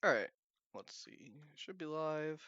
All right, let's see. Should be live.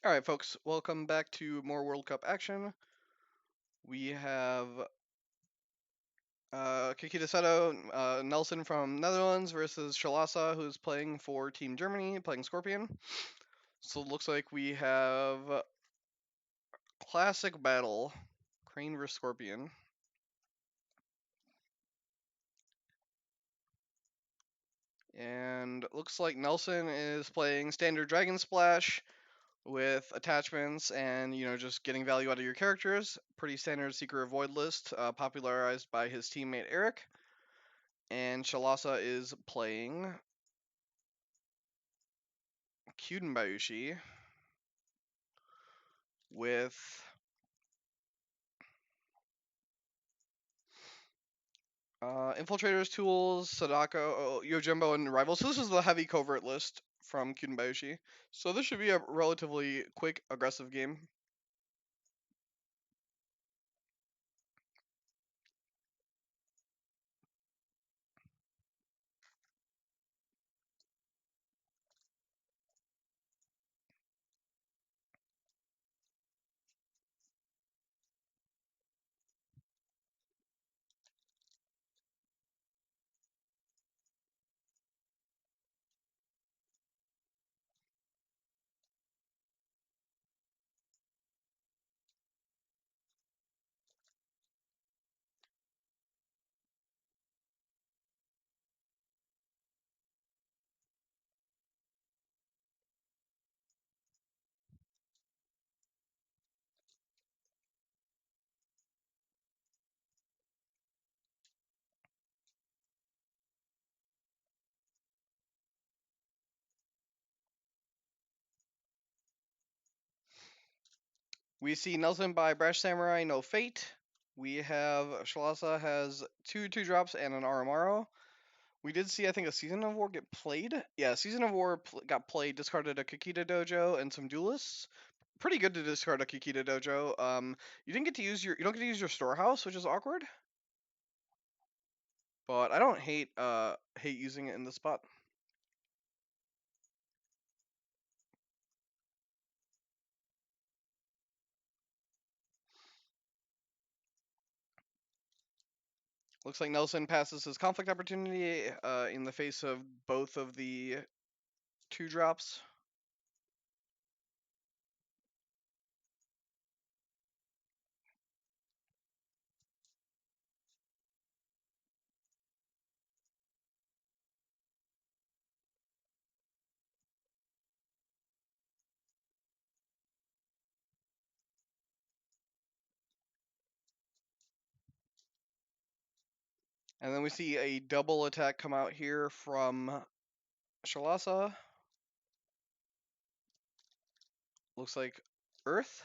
All right, folks, welcome back to more World Cup action. We have Kikita Seto, Nelson from Netherlands versus Shalassa, who's playing for Team Germany, playing Scorpion. So it looks like we have classic battle, Crane versus Scorpion. And it looks like Nelson is playing standard Dragon Splash with attachments and, just getting value out of your characters. Pretty standard Seeker of Void list, popularized by his teammate Eric. And Shalassa is playing Kyuden Bayushi with Infiltrators, Tools, Sadako, Yojimbo, and Rivals. So this is the heavy covert list from Kyuden Bayushi. So this should be a relatively quick, aggressive game. We see Nelson by Brash Samurai, No Fate. We have Shalassa has two drops and an Aramaro. We did see, I think, a Season of War get played. Yeah, Season of War got played, discarded a Kikita Dojo and some Duelists. Pretty good to discard a Kikita Dojo. You didn't get to use you don't get to use your storehouse, which is awkward. But I don't hate using it in this spot. Looks like Nelson passes his conflict opportunity in the face of both of the two drops. And then we see a double attack come out here from Shalassa. Looks like Earth.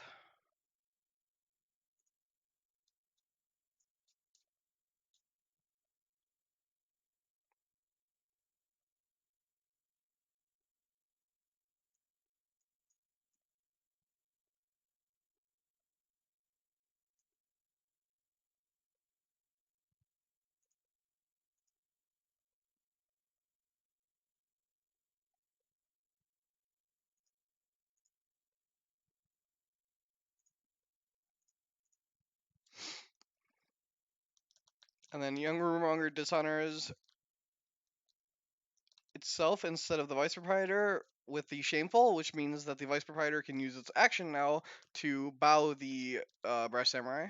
And then Young Rumonger dishonors itself instead of the vice proprietor with the shameful, which means that the vice proprietor can use its action now to bow the brash samurai.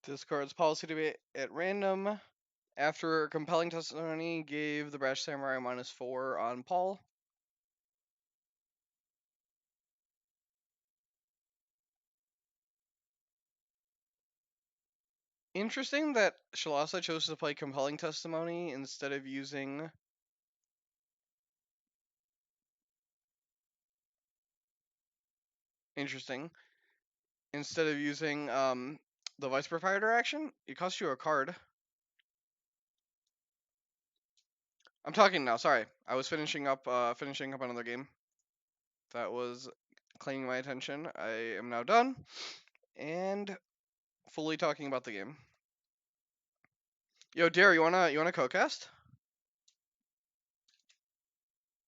Discards policy to be at random. After compelling testimony, gave the brash samurai -4 on Paul. Interesting that Shalassa chose to play compelling testimony instead of using. Interesting. Instead of using the vice proprietor action, it costs you a card. I'm talking now. Sorry, I was finishing up another game. That was claiming my attention. I am now done and fully talking about the game. Yo, Dare, you wanna co-cast?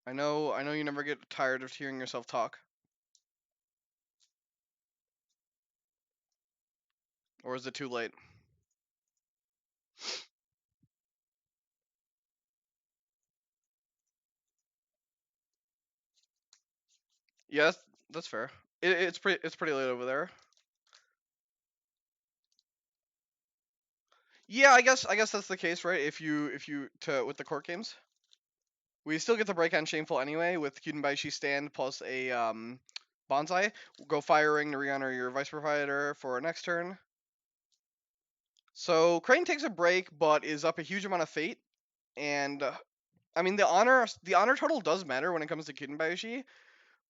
I know you never get tired of hearing yourself talk. Or is it too late? Yes, that's fair. It's pretty late over there. Yeah, I guess that's the case, right? If you to with the court games, we still get the break on shameful anyway with Kyudenbaishi stand plus a bonsai. Go firing to re-honor your vice proprietor for next turn. So Crane takes a break, but is up a huge amount of fate, and I mean the honor total does matter when it comes to Kyudenbaishi.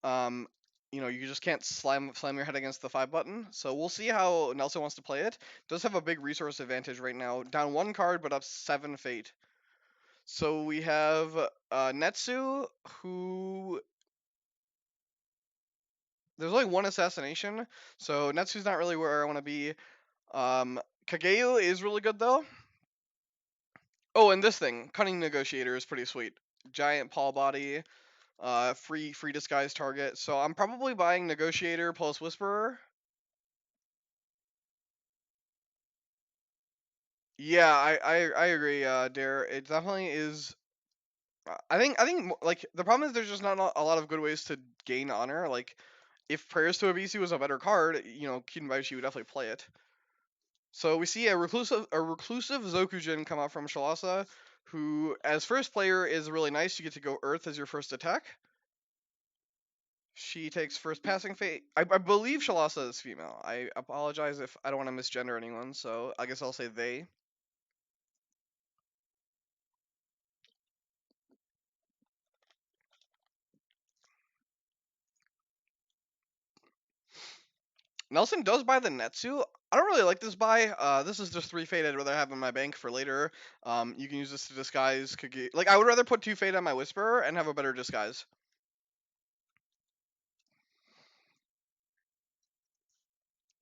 Um, you just can't slam your head against the 5 button. So we'll see how Nelson wants to play it. Does have a big resource advantage right now. Down 1 card, but up 7 fate. So we have Netsu, who there's only 1 assassination, so Netsu's not really where I want to be. Kageu is really good though. Oh, and this thing, Cunning Negotiator, is pretty sweet. Giant paw body, free disguise target. So I'm probably buying Negotiator plus Whisperer. Yeah, I agree, Dare. It definitely is. I think like the problem is there's just not a lot of good ways to gain honor. Like if Prayers to Abisu was a better card, Kiden Baishi would definitely play it. So we see a reclusive Zokujin come out from Shalassa, who as first player is really nice. You get to go Earth as your first attack. She takes first passing fate. I believe Shalassa is female. I apologize if I don't want to misgender anyone, so I guess I'll say they. Nelson does buy the Netsu. I don't really like this buy. This is just 3 fate I'd rather have in my bank for later. You can use this to disguise Like, I would rather put 2 fate on my Whisperer and have a better disguise.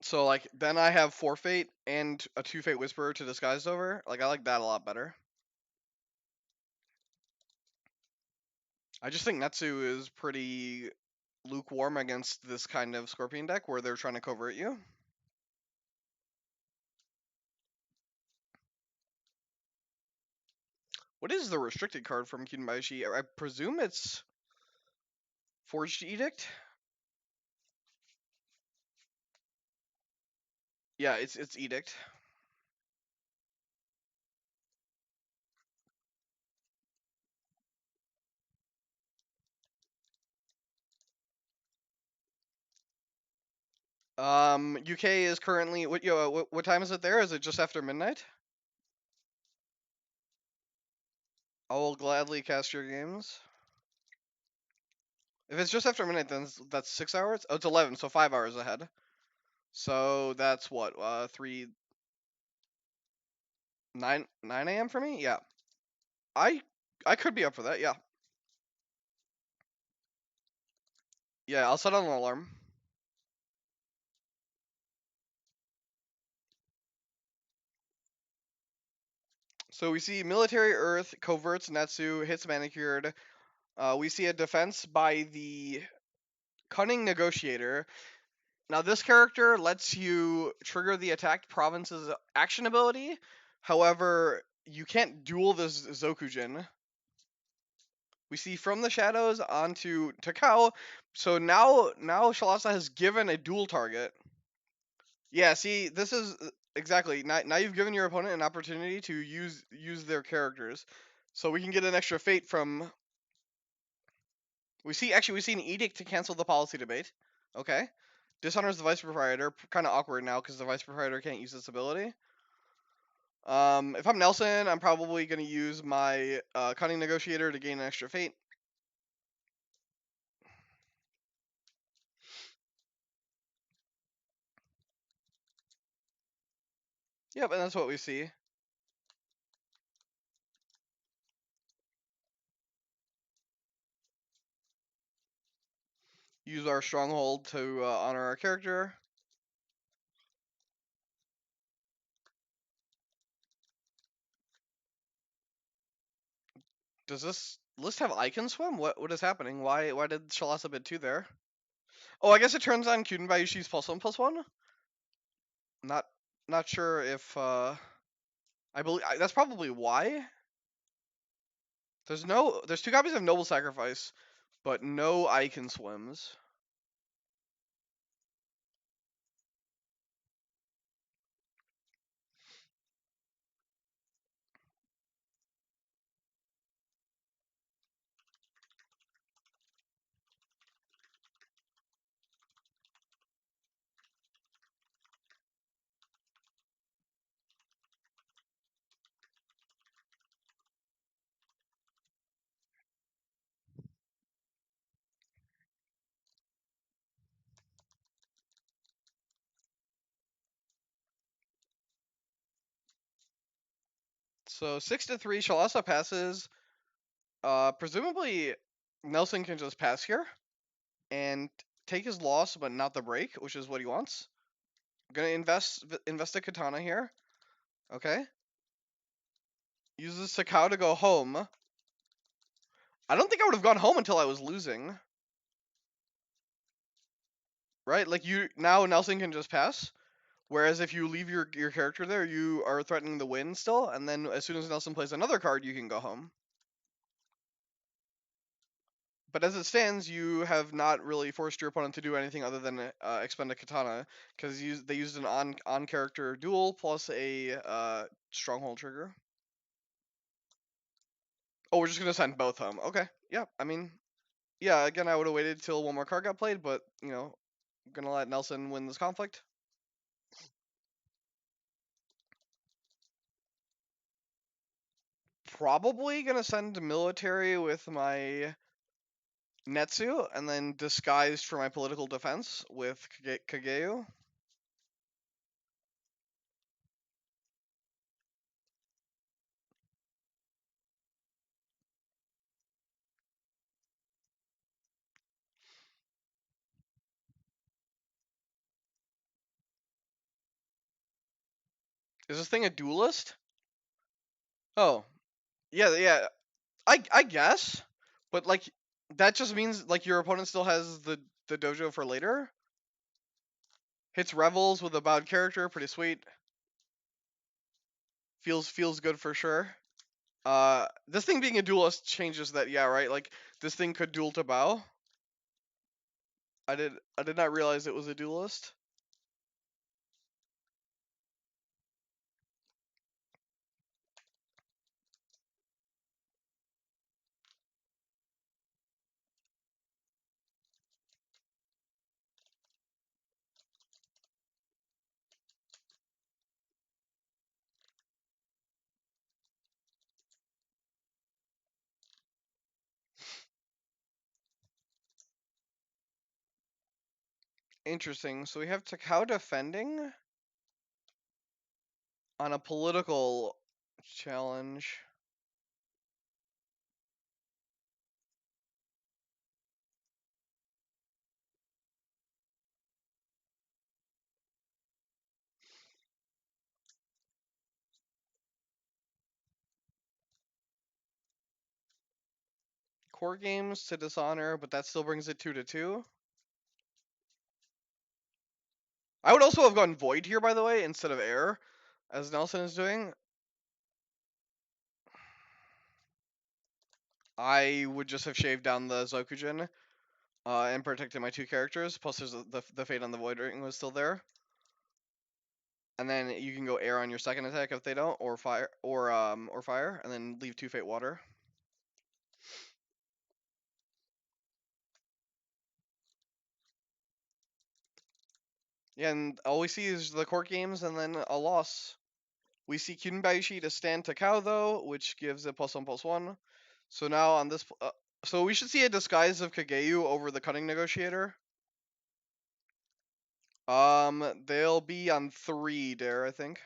So like then I have 4 fate and a 2 fate whisperer to disguise over. Like I like that a lot better. I just think Netsu is pretty lukewarm against this kind of Scorpion deck where they're trying to covert you. What is the restricted card from Kyuden? I presume it's Forged Edict. Yeah, it's Edict. UK is currently what time is it there? Is it just after midnight? I will gladly cast your games. If it's just after midnight, then that's 6 hours. Oh, it's 11, so 5 hours ahead. So that's what 9 a.m. for me. Yeah, I I could be up for that. Yeah, yeah. I'll set an alarm. So we see military Earth coverts Netsu hits manicured. We see a defense by the cunning negotiator. Now this character lets you trigger the attacked province's action ability. However, you can't duel this Zokujin. We see from the shadows onto Takao. So now Shalassa has given a dual target. Yeah, see, this is exactly now you've given your opponent an opportunity to use their characters. So we can get an extra fate from we see an edict to cancel the policy debate. Okay. Dishonors the vice proprietor. Kind of awkward now because the vice proprietor can't use this ability. If I'm Nelson, I'm probably gonna use my cunning negotiator to gain an extra fate. Yep, and that's what we see. Use our stronghold to honor our character. Does this list have I can swim? What is happening? Why did Shalassa bid 2 there? Oh, I guess it turns on Kyuden Bayushi's +1/+1. Not not sure if I believe that's probably why. There's 2 copies of Noble Sacrifice, but no Icon swims. So 6-3, Shalassa passes. Presumably Nelson can just pass here and take his loss, but not the break, which is what he wants. Gonna invest a katana here. Okay. Uses Sakao to go home. I don't think I would have gone home until I was losing. Right? Like now Nelson can just pass. Whereas if you leave your character there, you are threatening the win still, and then as soon as Nelson plays another card, you can go home. But as it stands, you have not really forced your opponent to do anything other than expend a katana, because they used an on character duel plus a stronghold trigger. Oh, we're just gonna send both home. Okay, yeah. I mean, yeah. Again, I would have waited till one more card got played, but gonna let Nelson win this conflict. Probably gonna send military with my Netsu, and then disguised for my political defense with Kageu. Is this thing a duelist? Oh, yeah, yeah. I guess, but like that just means like your opponent still has the dojo for later. Hits revels with a bowed character, pretty sweet. Feels good for sure. This thing being a duelist changes that, yeah, right? Like this thing could duel to bow. I did not realize it was a duelist. Interesting. So we have Takao defending on a political challenge. Core games to dishonor, but that still brings it 2-2. I would also have gone void here, by the way, instead of air, as Nelson is doing. I would just have shaved down the Zokujin and protected my two characters. Plus, there's the fate on the void ring was still there. And then you can go air on your second attack if they don't, or fire, and then leave 2 fate water. Yeah, and all we see is the court games and then a loss. We see Kyunbaishi to stand Takao though, which gives a +1/+1. So now on this, so we should see a disguise of Kageyu over the cunning negotiator. They'll be on 3 there, I think.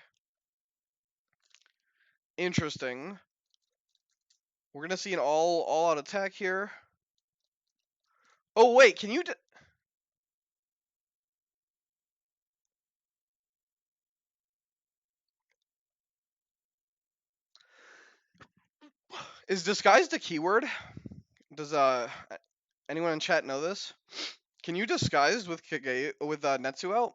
Interesting. We're gonna see an all out attack here. Oh wait, can you? Is disguised a keyword? Does anyone in chat know this? Can you disguise with Kage with Netsu out?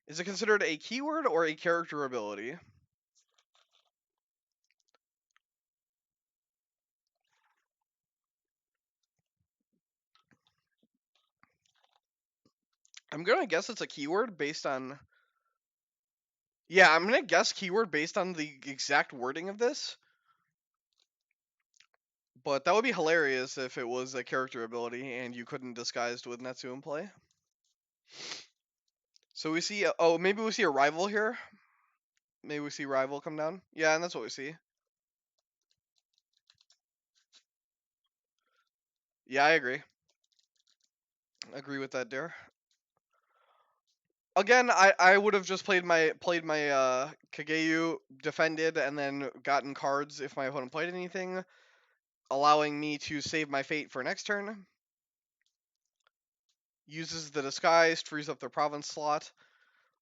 Is it considered a keyword or a character ability? I'm gonna guess it's a keyword based on. Yeah, I'm gonna guess keyword based on the exact wording of this. But that would be hilarious if it was a character ability and you couldn't disguise with Netsu in play. So we see. Oh, maybe we see a rival here. Maybe we see rival come down. Yeah, and that's what we see. Yeah, I agree. Agree with that, Dare. Again, I would have just played my Kageyu, defended, and then gotten cards if my opponent played anything, allowing me to save my fate for next turn. Uses the disguise, frees up their province slot.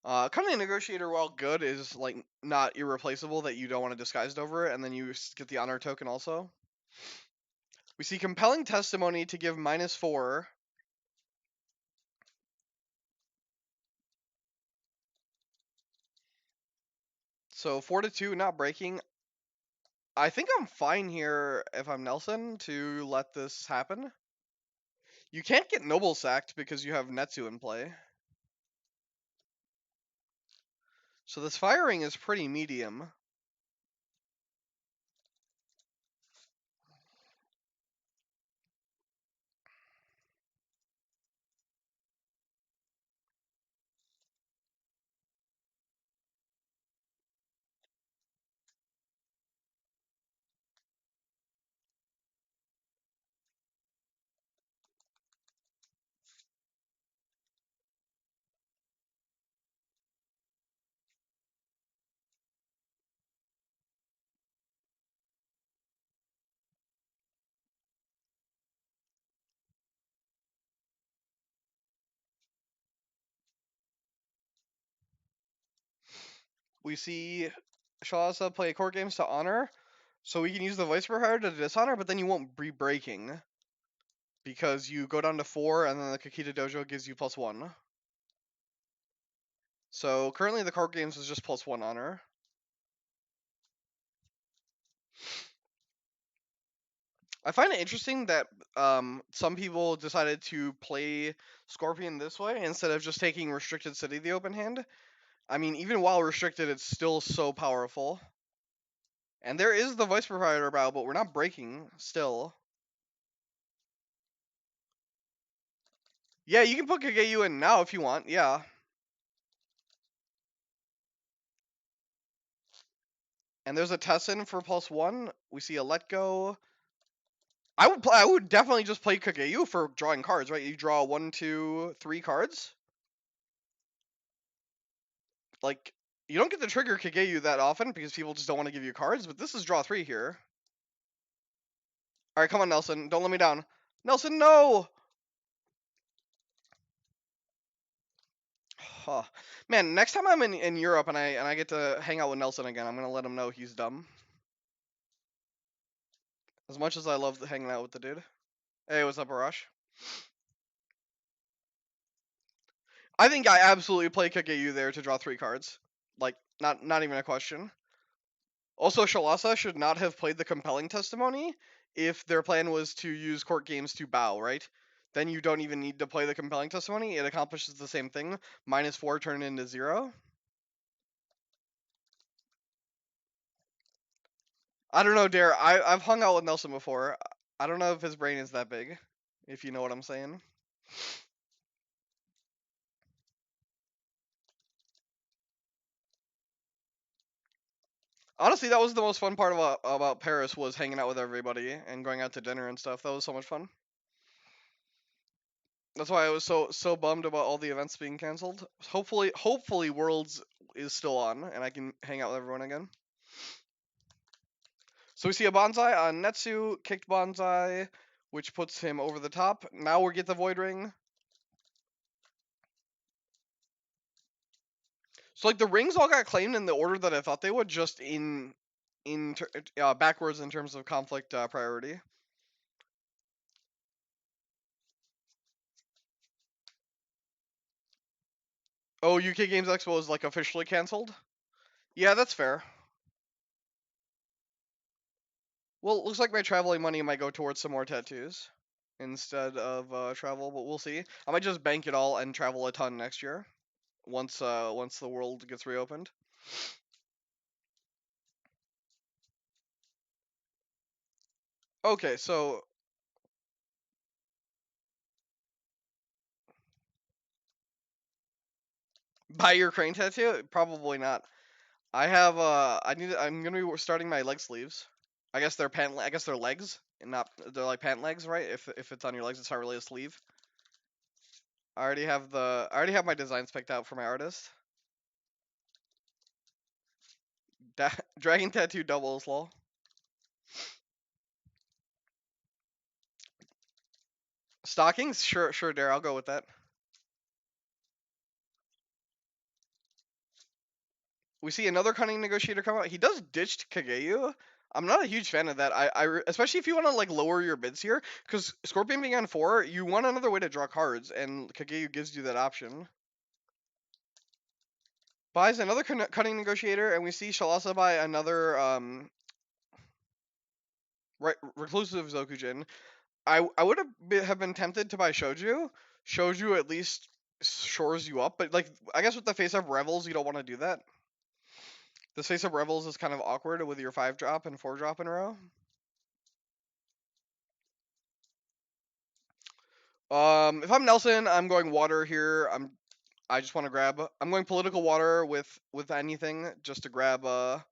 Cunning negotiator, while good, is like not irreplaceable that you don't want to disguise over it, and then you get the honor token also. We see compelling testimony to give -4. So 4-2, not breaking. I think I'm fine here if I'm Nelson to let this happen. You can't get noble sacked because you have Netsu in play. So this firing is pretty medium. We see Shalassa play court games to honor, so we can use the Viceroy to dishonor, but then you won't be breaking because you go down to 4, and then the Kakita Dojo gives you +1. So currently the card games is just +1 honor. I find it interesting that some people decided to play Scorpion this way instead of just taking Restricted City the open hand. I mean, even while restricted, it's still so powerful. And there is the Vice Proprietor Bow, but we're not breaking still. Yeah, you can put Kageyu in now if you want, yeah. And there's a Tessin for +1. We see a Let Go. I would definitely just play Kageyu for drawing cards, right? You draw 1, 2, 3 cards. Like, you don't get to trigger Kageyu that often because people just don't want to give you cards, but this is draw 3 here. Alright, come on, Nelson. Don't let me down. Nelson, no! Huh. Man, next time I'm in Europe and I get to hang out with Nelson again, I'm gonna let him know he's dumb. As much as I love hanging out with the dude. Hey, what's up, Arash? I think I absolutely play Kageyu there to draw 3 cards. Like, not even a question. Also, Shalassa should not have played the compelling testimony if their plan was to use court games to bow, right? Then you don't even need to play the compelling testimony. It accomplishes the same thing. -4 turn into 0. I don't know, Dare. I've hung out with Nelson before. I don't know if his brain is that big, if you know what I'm saying. Honestly, that was the most fun part about Paris was hanging out with everybody and going out to dinner and stuff. That was so much fun. That's why I was so bummed about all the events being canceled. Hopefully Worlds is still on and I can hang out with everyone again. So we see a Bonsai on Netsu, kicked Bonsai, which puts him over the top. Now we get the Void Ring. So like the rings all got claimed in the order that I thought they would, just backwards in terms of conflict priority. Oh, UK Games Expo is like officially canceled? Yeah, that's fair. Well, it looks like my traveling money might go towards some more tattoos instead of travel, but we'll see. I might just bank it all and travel a ton next year once the world gets reopened. Okay, so buy your crane tattoo? Probably not. I'm gonna be starting my leg sleeves. I guess they're legs and not they're like pant legs, right? If it's on your legs, it's not really a sleeve. I already have my designs picked out for my artist. Dragon tattoo doubles, lol. Stockings? Sure, Dare. I'll go with that. We see another cunning negotiator come out. He does ditched Kageyu. I'm not a huge fan of that. Especially if you want to like lower your bids here, because Scorpion being on 4, you want another way to draw cards, and Kageyu gives you that option. Buys another cunning negotiator, and we see Shalassa buy another reclusive Zokujin. I would have been tempted to buy Shoju. Shoju at least shores you up, but like I guess with the face up Revels, you don't want to do that. The face up Revels is kind of awkward with your 5-drop and 4-drop in a row. If I'm Nelson, I'm going water here. I just want to grab. I'm going political water with anything just to grab my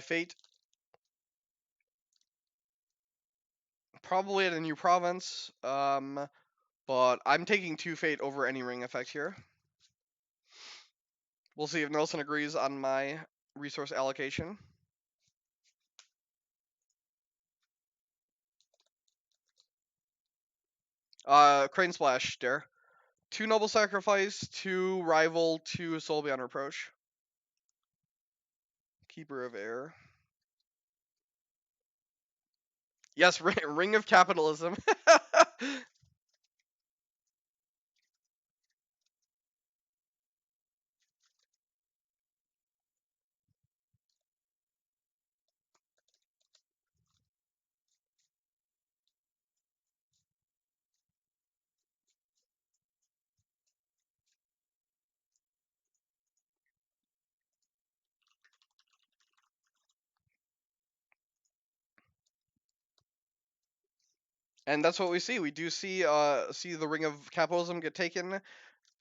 fate. Probably at a new province. But I'm taking 2 fate over any ring effect here. We'll see if Nelson agrees on my resource allocation. Crane Splash, Dare. 2 Noble Sacrifice, 2 Rival, 2 Soul Beyond Reproach. Keeper of Air. Yes, Ring of Capitalism. And that's what we see. We do see the Ring of Capitalism get taken,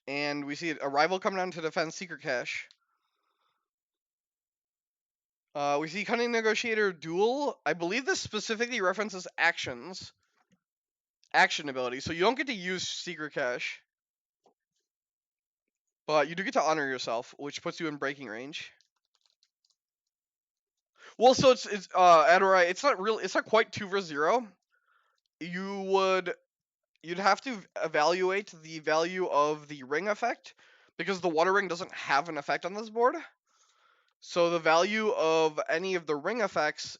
and we see a rival come down to defend Secret Cache. We see Cunning Negotiator Duel. I believe this specifically references action ability. So you don't get to use Secret Cache, but you do get to honor yourself, which puts you in breaking range. Well, so it's Adorai. It's not quite 2 for 0. You'd have to evaluate the value of the ring effect because the water ring doesn't have an effect on this board. So the value of any of the ring effects,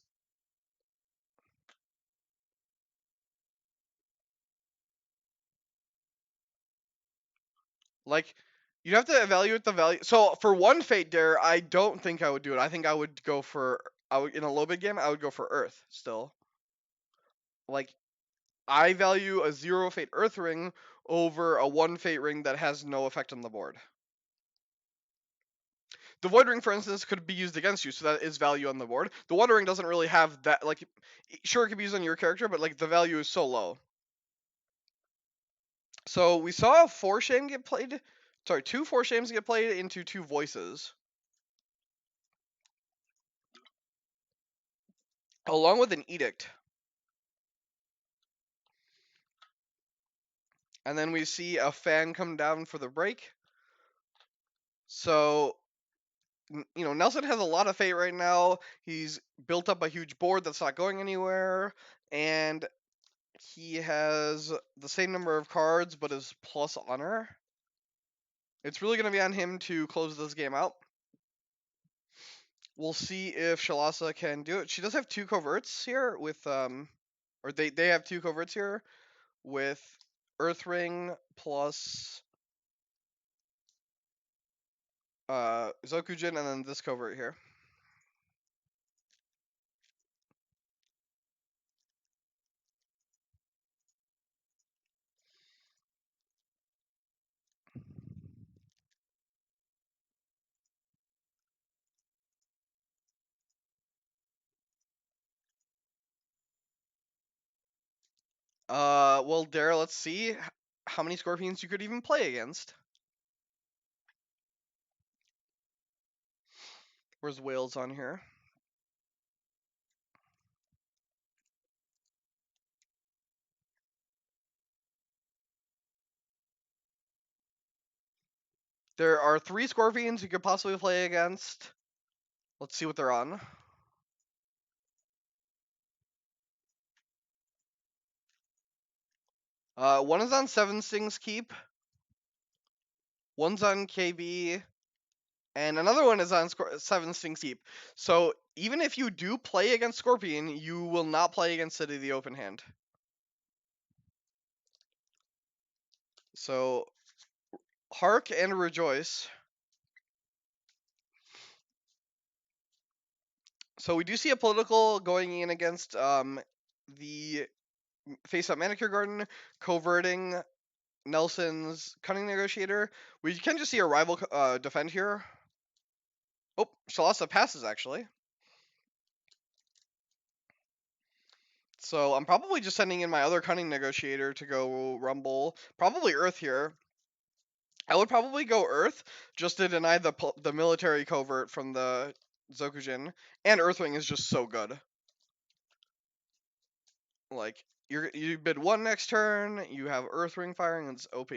like, you'd have to evaluate the value. So for one Fate Dare, I don't think I would do it. I think I would go for in a low bid game. I would go for Earth still. Like, I value a 0 Fate Earth ring over a 1 Fate ring that has no effect on the board. The Void Ring, for instance, could be used against you, so that is value on the board. The Water Ring doesn't really have that. Like, sure, it could be used on your character, but like the value is so low. So we saw 4 Shame get played. Sorry, 2 4 Shames get played into 2 Voices, along with an Edict. And then we see a fan come down for the break. So, Nelson has a lot of fate right now. He's built up a huge board that's not going anywhere, and he has the same number of cards, but is plus honor. It's really going to be on him to close this game out. We'll see if Shalassa can do it. She does have 2 coverts here with or they have 2 coverts here with Earth Ring plus Zokujin, and then this covert here. Well, Dara, let's see how many Scorpions you could even play against. Where's Whales on here? There are 3 Scorpions you could possibly play against. Let's see what they're on. One is on 7 Stings Keep. One's on KB. And another one is on 7 Stings Keep. So even if you do play against Scorpion, you will not play against City of the Open Hand. So Hark and Rejoice. So we do see a political going in against the face-up Manicure Garden, coverting Nelson's Cunning Negotiator. We can just see a rival defend here. Oh, Shalassa passes, actually. So I'm probably just sending in my other Cunning Negotiator to go Rumble. Probably Earth here. I would probably go Earth, just to deny the military covert from the Zokujin. And Earthwing is just so good. Like, you bid 1 next turn, you have Earthring firing, and it's OP.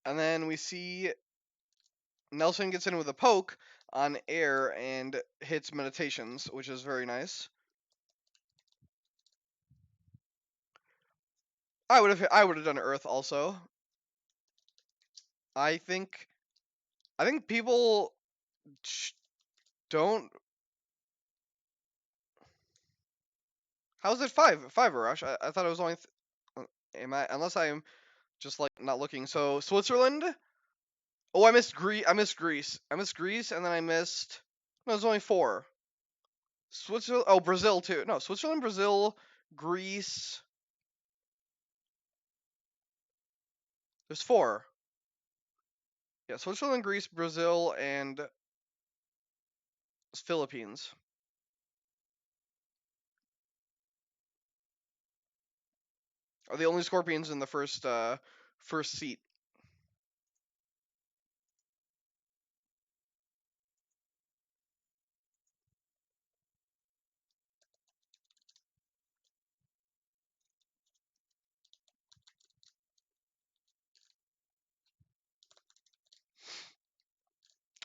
And then we see Nelson gets in with a poke on air and hits meditations, which is very nice. I would have done Earth also. I think people don't. How's it five Rush? I thought it was only. Am I, unless I'm just like not looking. So Switzerland. Oh, I missed Greece. I missed Greece. I missed Greece, and then I missed. No, there's only four. Switzerland. Oh, Brazil too. No, Switzerland, Brazil, Greece. There's four. Yeah, Switzerland, Greece, Brazil, and Philippines are the only Scorpions in the first seat.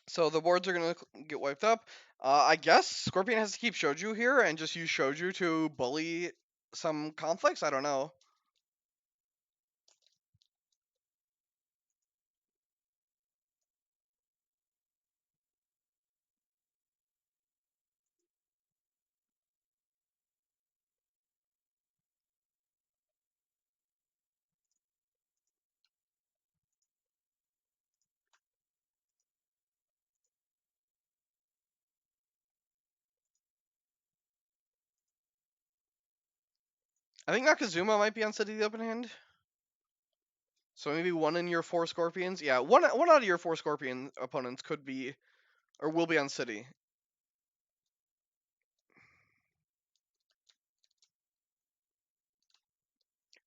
So the boards are gonna get wiped up. I guess Scorpion has to keep Shoju here and just use Shoju to bully some conflicts. I don't know. I think Nakazuma might be on City the open hand. So maybe one in your four Scorpions. Yeah, one out of your four Scorpion opponents could be or will be on City.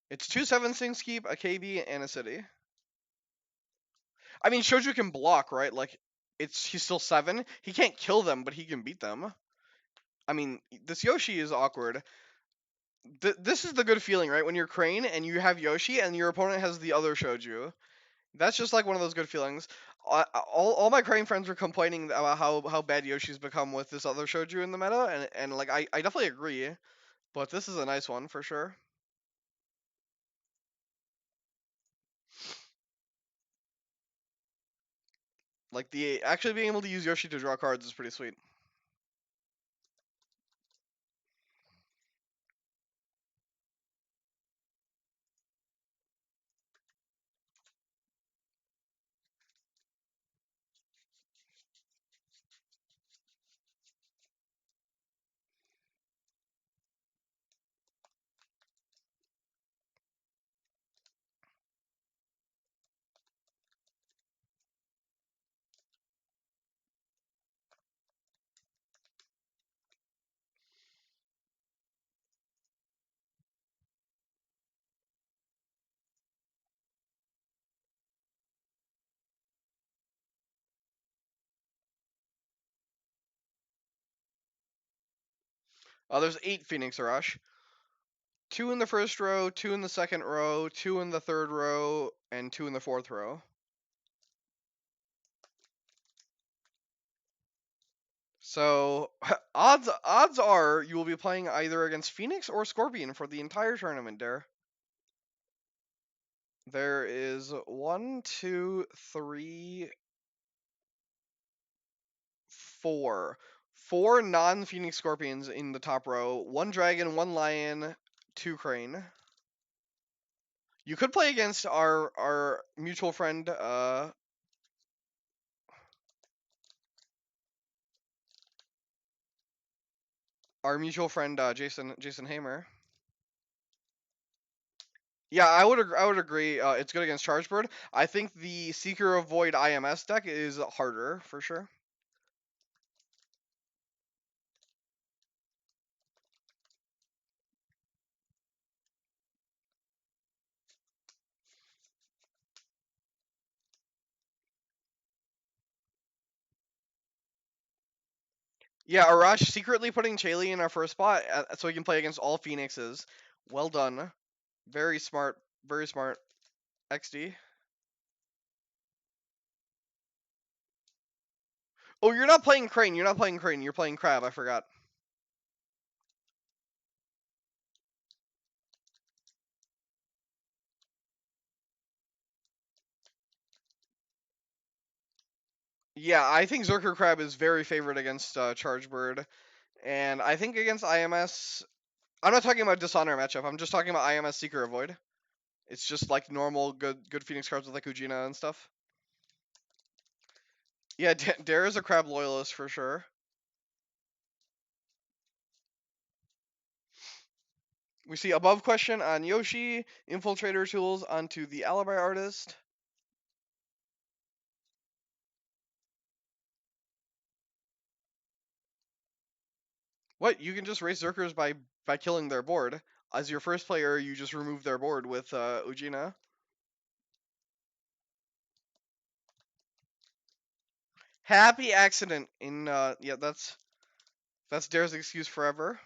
It's two 7-Sings keep, a KB, and a City. I mean, Shoju can block, right? Like, he's still 7. He can't kill them, but he can beat them. I mean, this Yoshi is awkward. This is the good feeling, right? When you're Crane and you have Yoshi and your opponent has the other Shoju. That's just like one of those good feelings. All my Crane friends were complaining about how bad Yoshi's become with this other Shoju in the meta, and like I definitely agree. But this is a nice one for sure. Like the actually being able to use Yoshi to draw cards is pretty sweet. There's 8 Phoenix Rush. 2 in the first row, 2 in the second row, 2 in the third row, and 2 in the fourth row. So odds are you will be playing either against Phoenix or Scorpion for the entire tournament, Dare. There is 1, 2, 3, 4. 4 non-Phoenix Scorpions in the top row. 1 Dragon, 1 Lion, 2 Crane. You could play against our mutual friend Jason Hamer. Yeah, I would agree. It's good against Chargebird. I think the Seeker of Void IMS deck is harder for sure. Yeah, Arash secretly putting Chaley in our first spot so he can play against all Phoenixes. Well done. Very smart. Very smart. XD. Oh, you're not playing Crane. You're not playing Crane. You're playing Crab. I forgot. Yeah, I think Zerker Crab is very favored against Chargebird, and I think against IMS. I'm not talking about Dishonor matchup. I'm just talking about IMS Seeker Avoid. It's just like normal good Phoenix cards with like Ujina and stuff. Yeah, Dare is a Crab loyalist for sure. We see above question on Yoshi, Infiltrator tools onto the Alibi Artist. What? You can just raise Zerkers by killing their board. As your first player, you just remove their board with Ujina. Happy accident in yeah, that's Dare's excuse forever.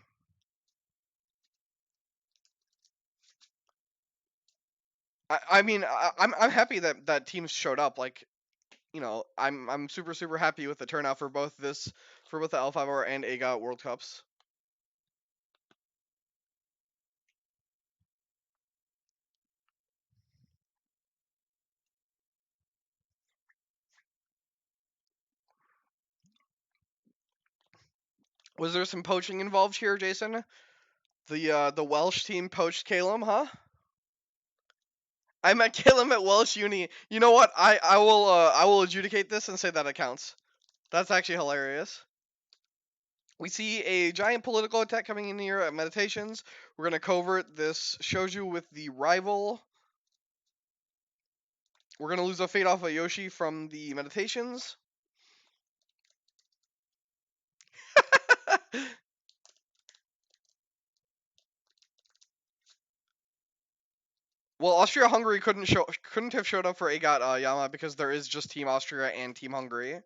I mean I'm happy that teams showed up. Like, you know, I'm super happy with the turnout for both the L5R and AGOT World Cups. Was there some poaching involved here, Jason? The Welsh team poached Calum, huh? I met Calum at Welsh Uni. You know what? I will adjudicate this and say that it counts. That's actually hilarious. We see a giant political attack coming in here at Meditations. We're gonna covert this Shoju with the rival. We're gonna lose a fate off of Yoshi from the Meditations. Well, Austria-Hungary couldn't have showed up for AGOT Yama because there is just Team Austria and Team Hungary.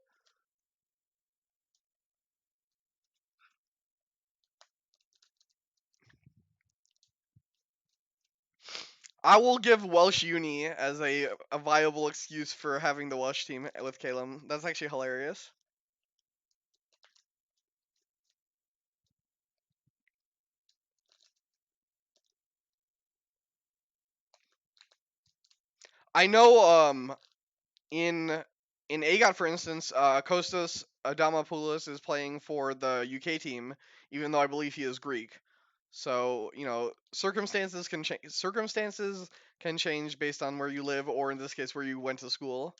I will give Welsh Uni as a viable excuse for having the Welsh team with Calum. That's actually hilarious. I know in AGOT, for instance, Kostas Adamopoulos is playing for the UK team, even though I believe he is Greek. So, you know, circumstances can change based on where you live, or in this case, where you went to school.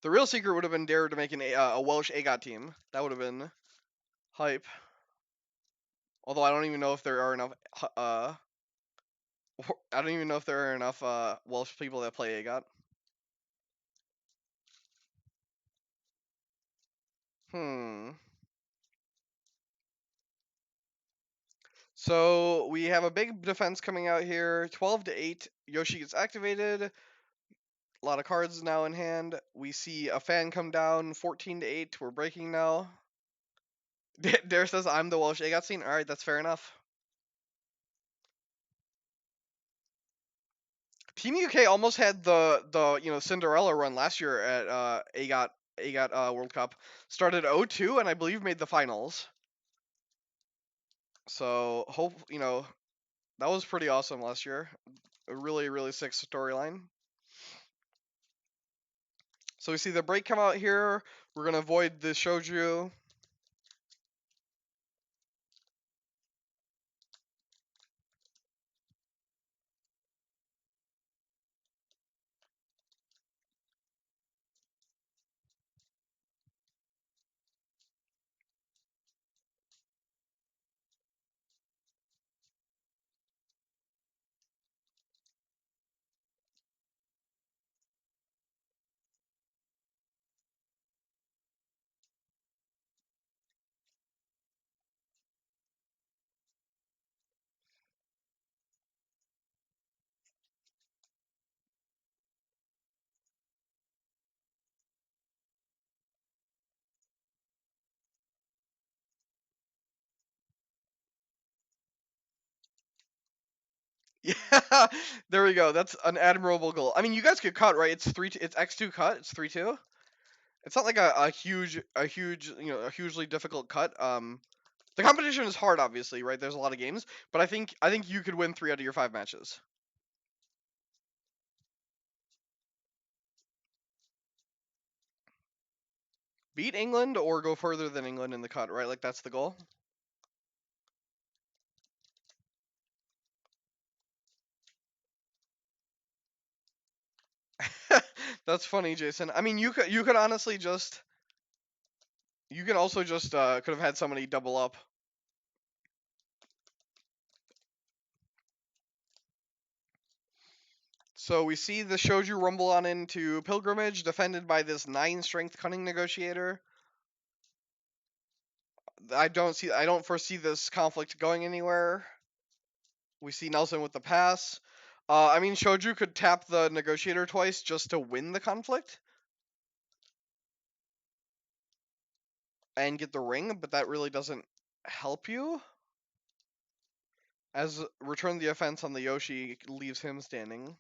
The real secret would have been Dare to make a Welsh AGOT team. That would have been hype. Although I don't even know if there are enough. I don't even know if there are enough Welsh people that play AGOT. Hmm. So we have a big defense coming out here. 12 to 8. Yoshi gets activated. A lot of cards now in hand. We see a fan come down. 14 to 8. We're breaking now. Dare says I'm the Welsh AGOT scene. All right, that's fair enough. Team UK almost had the Cinderella run last year at AGOT World Cup. Started 0-2 and I believe made the finals. So hope that was pretty awesome last year. A really sick storyline. So we see the break come out here. We're gonna avoid the Shoju. Yeah, there we go. That's an admirable goal. I mean, you guys could cut, right? It's it's X2 cut. It's 3-2. It's not like a hugely difficult cut. The competition is hard, obviously, right? There's a lot of games, but I think you could win 3 out of your 5 matches. Beat England or go further than England in the cut, right? Like that's the goal. That's funny, Jason. I mean, you could honestly just you can also just could have had somebody double up. So we see the Shoju rumble on into Pilgrimage, defended by this 9 strength cunning negotiator. I don't foresee this conflict going anywhere. We see Nelson with the pass. I mean, Shoju could tap the negotiator twice just to win the conflict and get the ring, but that really doesn't help you, as return the offense on the Yoshi leaves him standing.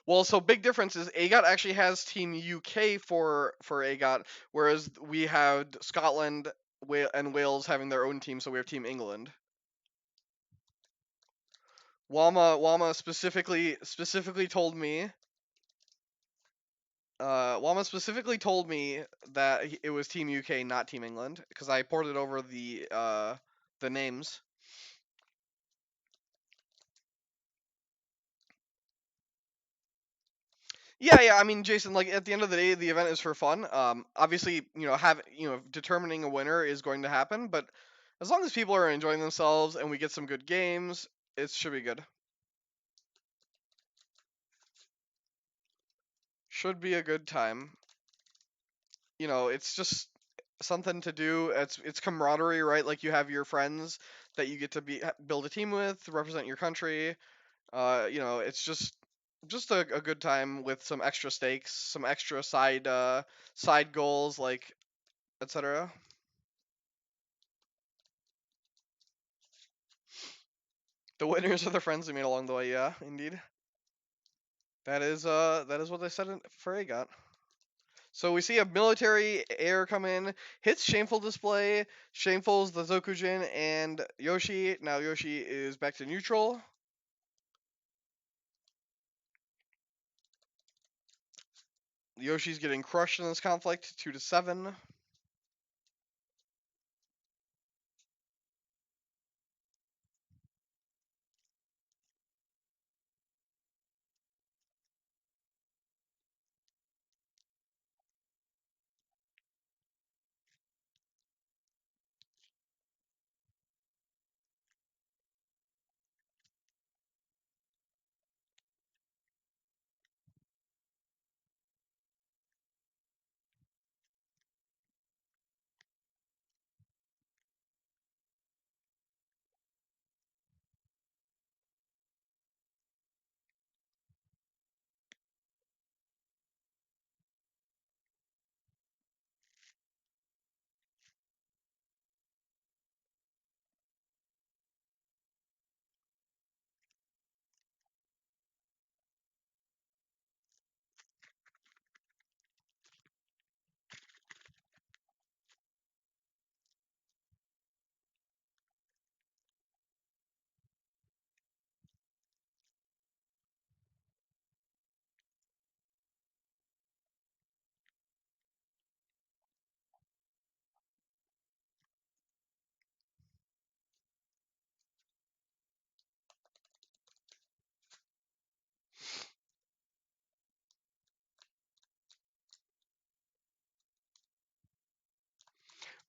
Well, so big difference is AGOT actually has Team UK for AGOT, whereas we had Scotland and Wales having their own team, so we have Team England. Wama specifically told me. Wama specifically told me that it was Team UK, not Team England, because I ported over the names. Yeah, yeah. I mean, Jason, like at the end of the day, the event is for fun. Obviously, determining a winner is going to happen, but as long as people are enjoying themselves and we get some good games, it should be good. Should be a good time. It's just something to do. It's camaraderie, right? Like you have your friends that you get to build a team with, represent your country. It's just a good time with some extra stakes, some extra side goals, like etc. The winners are the friends we made along the way. Yeah, indeed. That is what they said for AGOT. So we see a military air come in, hits Shameful display, Shameful's the Zokujin and Yoshi. Now Yoshi is back to neutral. Yoshi's getting crushed in this conflict, 2-7.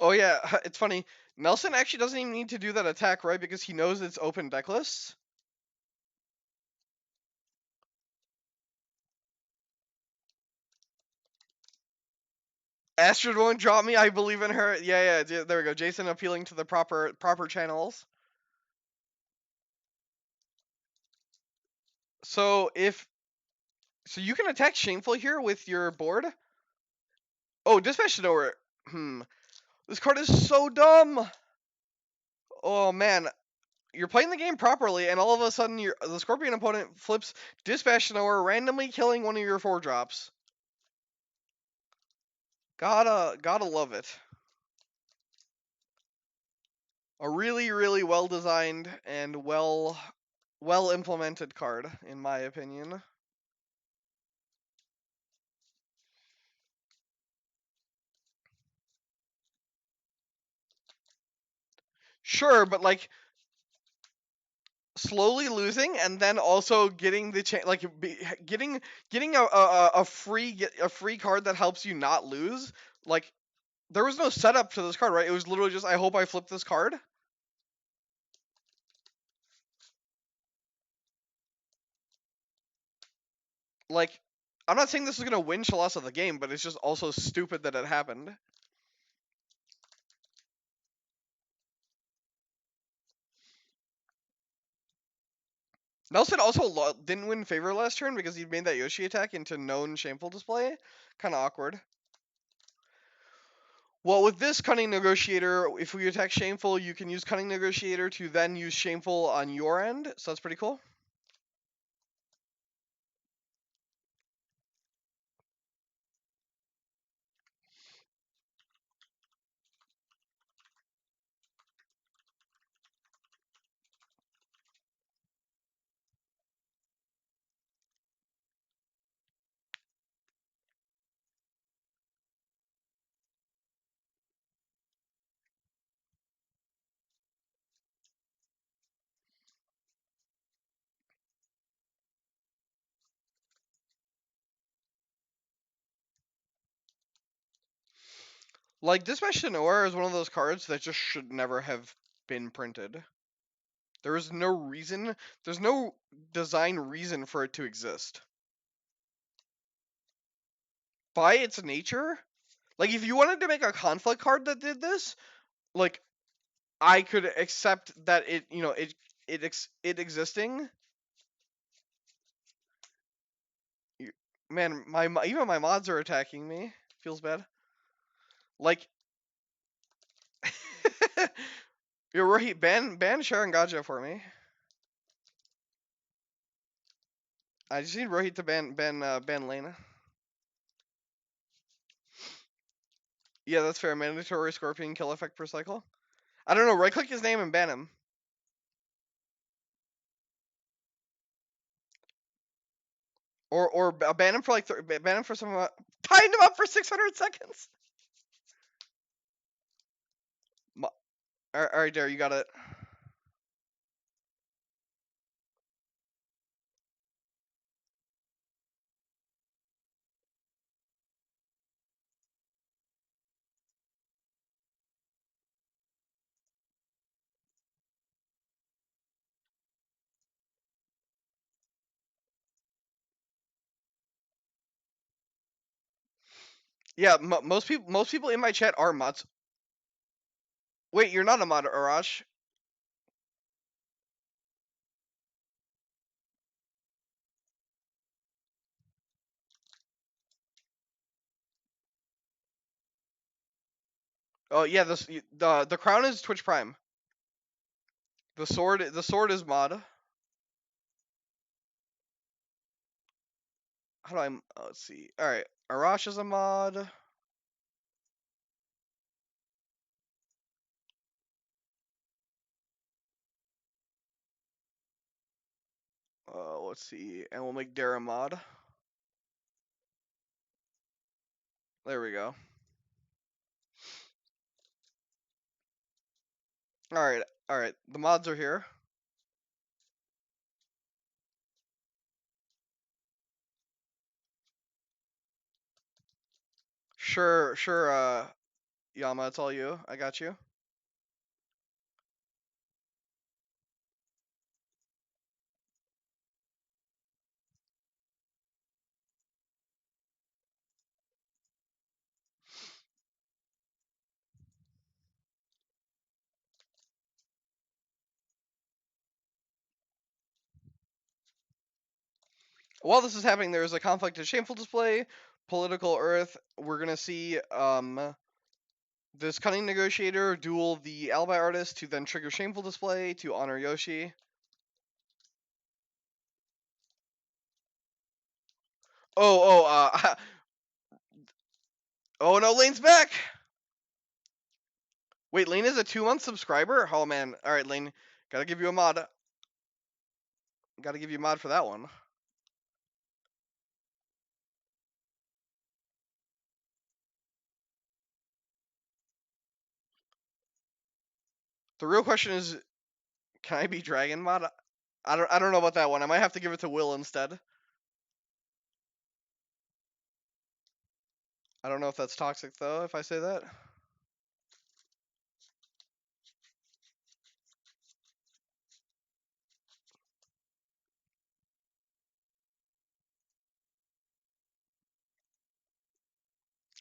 Oh yeah, it's funny. Nelson actually doesn't even need to do that attack, right? Because he knows it's open deck lists. Astrid won't drop me. I believe in her. Yeah, yeah. There we go. Jason appealing to the proper channels. So you can attack Shameful here with your board. Oh, dispatch to nowhere. This card is so dumb. Oh man, you're playing the game properly, and all of a sudden, the Scorpion opponent flips Dispatch Knower, randomly killing one of your 4-drops. Gotta love it. A really, really well designed and well implemented card, in my opinion. Sure, but like slowly losing and then also getting the chance, like getting a free card that helps you not lose. Like there was no setup to this card, right? It was literally just I hope I flip this card. Like I'm not saying this is gonna win Shalassa the game, but it's just also stupid that it happened. Nelson also didn't win favor last turn because he made that Yoshi attack into known shameful display. Kind of awkward. Well, with this Cunning Negotiator, if we attack Shameful, you can use Cunning Negotiator to then use Shameful on your end, so that's pretty cool. Like, Dispatch to Nowhere is one of those cards that just should never have been printed. There is no reason, there's no design reason for it to exist. By its nature, like, if you wanted to make a conflict card that did this, like, I could accept that it, it existing. Man, even my mods are attacking me. Feels bad. Like, yo, Rohit, ban Sharon Gaja for me. I just need Rohit to ban Lena. Yeah, that's fair. Mandatory Scorpion kill effect per cycle. I don't know. Right click his name and ban him. Or ban him for like ban him for some tying him up for 600 seconds. All right, there you got it. Yeah, most people in my chat are mods. Wait, you're not a mod, Arash. Oh yeah, the crown is Twitch Prime. The sword is mod. How do I? Let's see. All right, Arash is a mod. Let's see, and we'll make Dara mod. There we go. All right. The mods are here. Sure. Yama, it's all you. I got you. While this is happening, there is a conflict and shameful display, political Earth. We're gonna see Does Cunning Negotiator duel the Alibi Artist to then trigger Shameful Display to honor Yoshi? Oh, oh no, Lane's back! Wait, Lane is a 2-month subscriber? Oh man, alright Lane, gotta give you a mod. Gotta give you a mod for that one. The real question is, can I be Dragon mod? I don't know about that one. I might have to give it to Will instead. I don't know if that's toxic though, if I say that.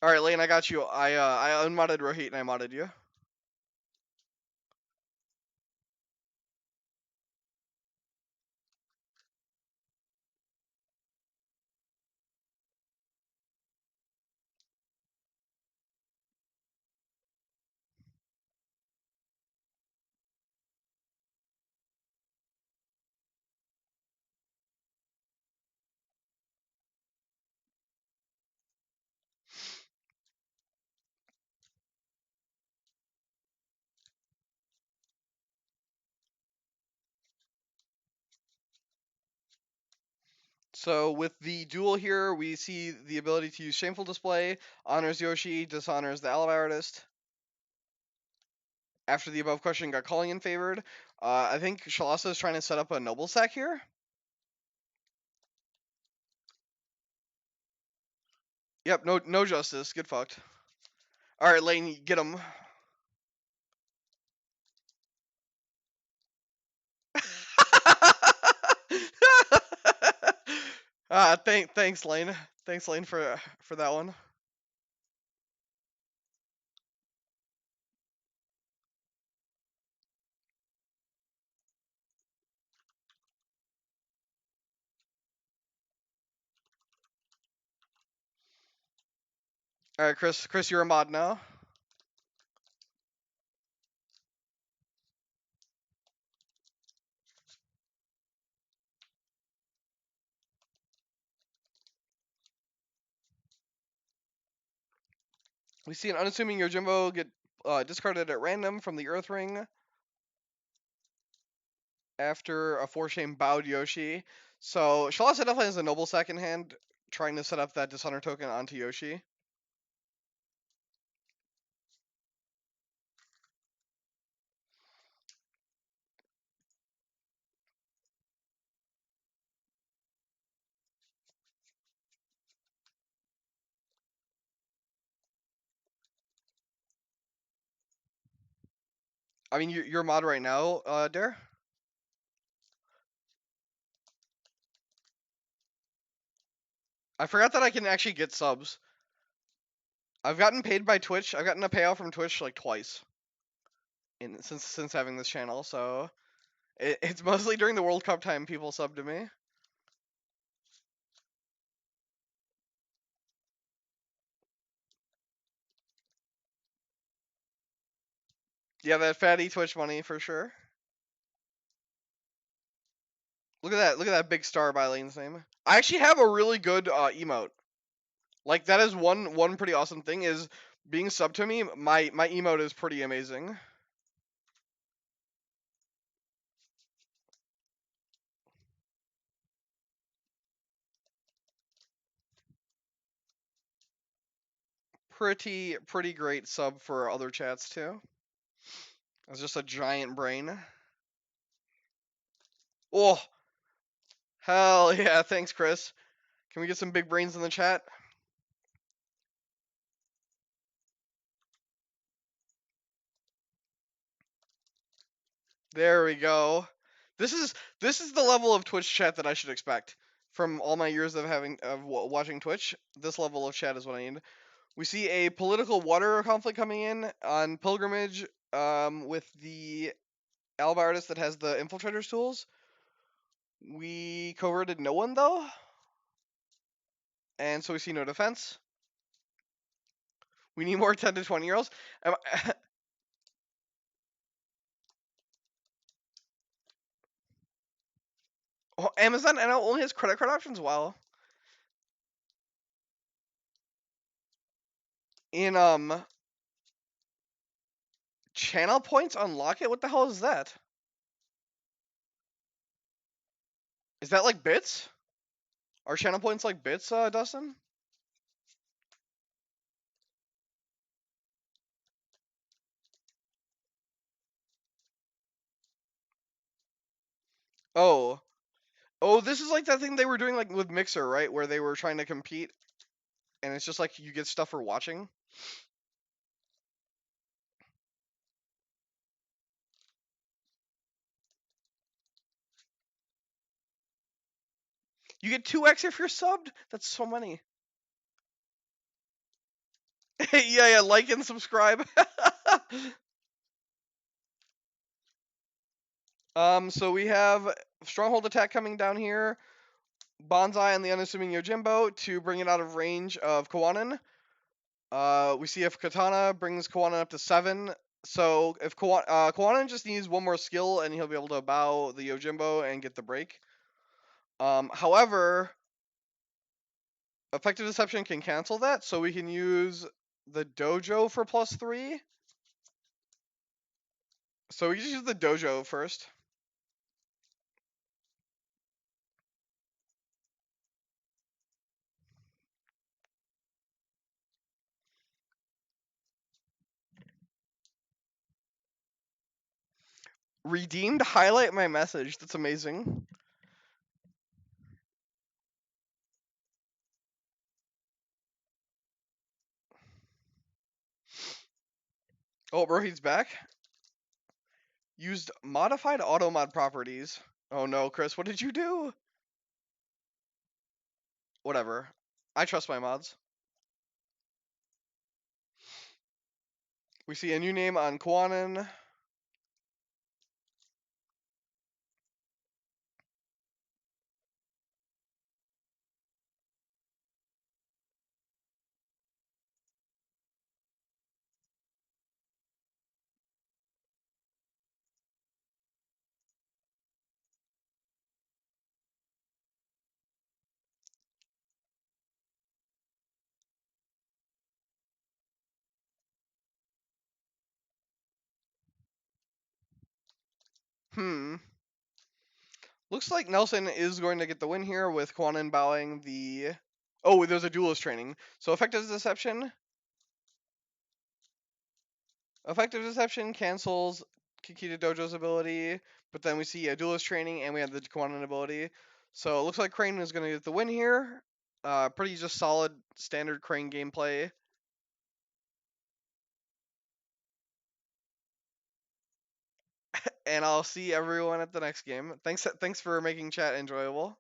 Alright, Lane, I got you. I unmodded Rohit and I modded you. So with the duel here, we see the ability to use Shameful Display, honors Yoshi, dishonors the Alibi Artist. After the above question got calling in favored, I think Shalassa is trying to set up a noble sack here. Yep, no justice. Get fucked. All right, Lane, get him. Thanks, Lane. Thanks, Lane, for that one. All right, Chris, you're a mod now. We see an unassuming Yojimbo get discarded at random from the Earth Ring after a 4-shame bowed Yoshi. So Shalassa definitely has a noble sack in hand, trying to set up that dishonor token onto Yoshi. I mean, you're a mod right now, Dare. I forgot that I can actually get subs. I've gotten paid by Twitch. I've gotten a payout from Twitch like twice since having this channel. So it's mostly during the World Cup time people sub to me. Yeah, that fatty Twitch money for sure. Look at that! Look at that big star by Lane's name. I actually have a really good emote. Like that is one pretty awesome thing is being sub to me. My emote is pretty amazing. Pretty great sub for other chats too. It's just a giant brain. Oh, hell yeah! Thanks, Chris. Can we get some big brains in the chat? There we go. This is the level of Twitch chat that I should expect from all my years of watching Twitch. This level of chat is what I need. We see a political water conflict coming in on Pilgrimage with the Alba artist that has the Infiltrator's tools. We coverted no one though, and so we see no defense. We need more 10 to 20-year-olds. Oh, Amazon NL only has credit card options. Wow. In channel points unlock it. What the hell is that? Is that like bits? Are channel points like bits, Dustin? Oh, oh, this is like that thing they were doing like with Mixer, right? Where they were trying to compete, and it's just like you get stuff for watching. You get 2x if you're subbed. That's so many. Yeah, yeah, like and subscribe. So we have Stronghold Attack coming down here, Bonsai and the Unassuming Yojimbo to bring it out of range of Kawanin. We see if Katana brings Kawanin up to 7. So if Kawanin just needs one more skill and he'll be able to bow the Yojimbo and get the break. However, Effective Deception can cancel that, so we can use the Dojo for +3. So we just use the Dojo first. Redeemed highlight my message. That's amazing. Oh, bro, he's back. Used modified auto mod properties. Oh no, Chris, what did you do? Whatever. I trust my mods. We see a new name on Kwanin. Hmm. Looks like Nelson is going to get the win here with Kwanin bowing the... Oh, there's a duelist training. So Effective Deception. Effective Deception cancels Kikita Dojo's ability, but then we see a duelist training and we have the Kwanin ability. So it looks like Crane is going to get the win here. Pretty just solid standard Crane gameplay. And I'll see everyone at the next game. Thanks for making chat enjoyable.